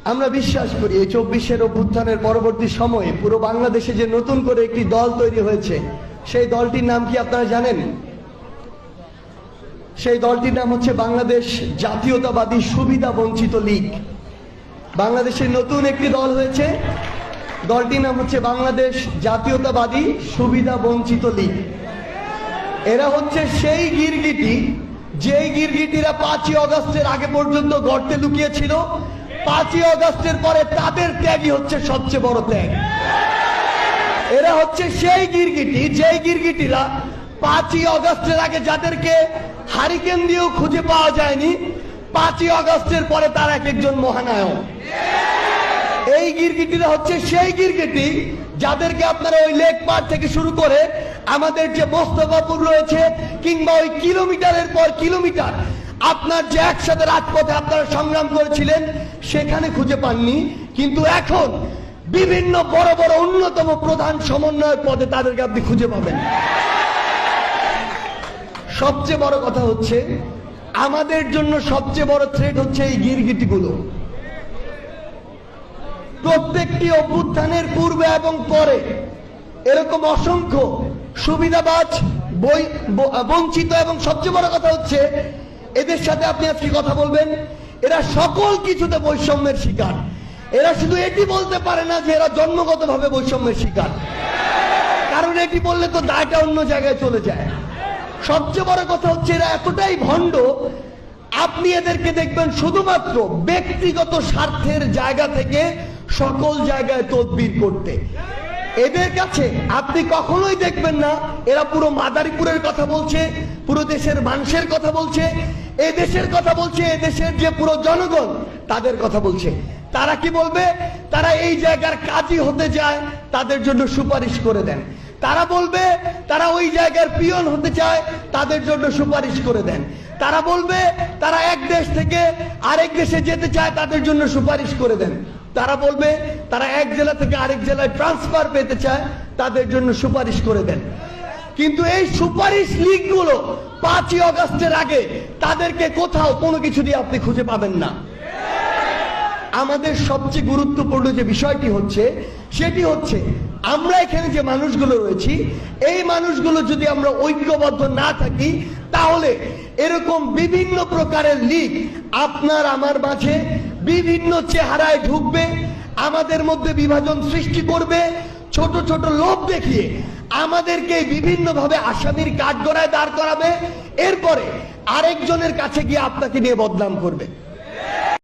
আমরা বিশ্বাস করি এই 24-এর অভ্যুত্থানের পরবর্তী সময়ে পুরো বাংলাদেশে যে নতুন করে একটি দল তৈরি হয়েছে, সেই দলটির নাম কি আপনারা জানেন? সেই দলটির নাম হচ্ছে বাংলাদেশ জাতীয়তাবাদী সুবিধা বঞ্চিত লীগ। বাংলাদেশের নতুন একটি দল হয়েছে, দলটির নাম হচ্ছে বাংলাদেশ জাতীয়তাবাদী সুবিধা বঞ্চিত লীগ। এরা হচ্ছে সেই গিরগিটি, যেই গিরগিটিরা 5ই আগস্টের আগে পর্যন্ত গর্তে লুকিয়েছিল। 5ই আগস্টের পরে তাদের ত্যাগই হচ্ছে সবচেয়ে বড় ত্যাগ। এরা হচ্ছে সেই গিরগিটি, যেই গিরগিটিরা 5ই আগস্টের আগে যাদেরকে হারিকেন দিয়েও খুঁজে পাওয়া যায়নি, 5ই আগস্টের পরে তার এক একজন মহানায়ক। এই গিরগিটিরা হচ্ছে সেই গিরগিটি যাদেরকে আপনারা ওই লেক পার থেকে শুরু করে আমাদের যে মোস্তফাপুর রয়েছে, কিংবা ওই কিলোমিটারের পর কিলোমিটার আপনার যে একসাথে রাজপথে আপনারা সংগ্রাম করেছিলেন সেখানে খুঁজে পাননি, কিন্তু এখন বিভিন্ন বড় বড় অন্যতম প্রধান সমন্বয়ক পদে তাদেরকে আপনি খুঁজে পাবেন। সবচেয়ে বড় কথা হচ্ছে, আমাদের জন্য সবচেয়ে বড় থ্রেট হচ্ছে এই গিরগিটিগুলো। প্রত্যেকটি অভ্যুত্থানের পূর্বে এবং পরে এরকম অসংখ্য সুবিধাবাজ, বঞ্চিত, এবং সবচেয়ে বড় কথা হচ্ছে এদের সাথে আপনি আজকে কথা বলবেন, এরা সকল কিছুতে বৈষম্যের শিকার। এরা শুধু এটি বলতে পারে না যে এরা জন্মগতভাবে বৈষম্যের শিকার, কারণ এটি বললে তো দায়টা অন্য জায়গায় চলে যায়। সবচেয়ে বড় কথা হচ্ছে এরা এতটাই ভণ্ড, আপনি এদেরকে দেখবেন শুধুমাত্র ব্যক্তিগত স্বার্থের জায়গা থেকে সকল জায়গায় তদবির করতে। এদের কাছে আপনি কখনোই দেখবেন না এরা পুরো মাদারীপুরের কথা বলছে, পুরো দেশের মানুষের কথা বলছে, এই দেশের কথা বলছে, এই দেশের যে পুরো জনগণ তাদের কথা বলছে। তারা কি বলবে? তারা এই জায়গার কাজী হতে যায়, তাদের জন্য সুপারিশ করে দেন। তারা বলবে তারা ওই জায়গার পিয়ন হতে চায়, তাদের জন্য সুপারিশ করে দেন। তারা বলবে তারা এক দেশ থেকে আরেক দেশে যেতে চায়, তাদের জন্য সুপারিশ করে দেন। তারা বলবে তারা এক জেলা থেকে আরেক জেলায় ট্রান্সফার পেতে চায়, তাদের জন্য সুপারিশ করে দেন। কিন্তু এই সুপারিশ লীগগুলো 5ই আগস্টের আগে তাদেরকে কোথাও কোনো কিছু দিয়ে আপনি খুঁজে পাবেন না। আমাদের সবচেয়ে গুরুত্বপূর্ণ যে বিষয়টি হচ্ছে, সেটি হচ্ছে আমরা এখানে যে মানুষগুলো রয়েছি, এই মানুষগুলো যদি আমরা ঐক্যবদ্ধ না থাকি, তাহলে এরকম বিভিন্ন প্রকারের লীগ আপনার আমার মাঝে বিভিন্ন চেহারায় ঢুকবে, আমাদের মধ্যে বিভাজন সৃষ্টি করবে, ছোট ছোট লোভ দেখিয়ে আমাদেরকে বিভিন্নভাবে আসামির কাঠগড়ায় দাঁড় করাবে, এরপরে আরেকজনের কাছে গিয়ে আপনাকে নিয়ে বদনাম করবে।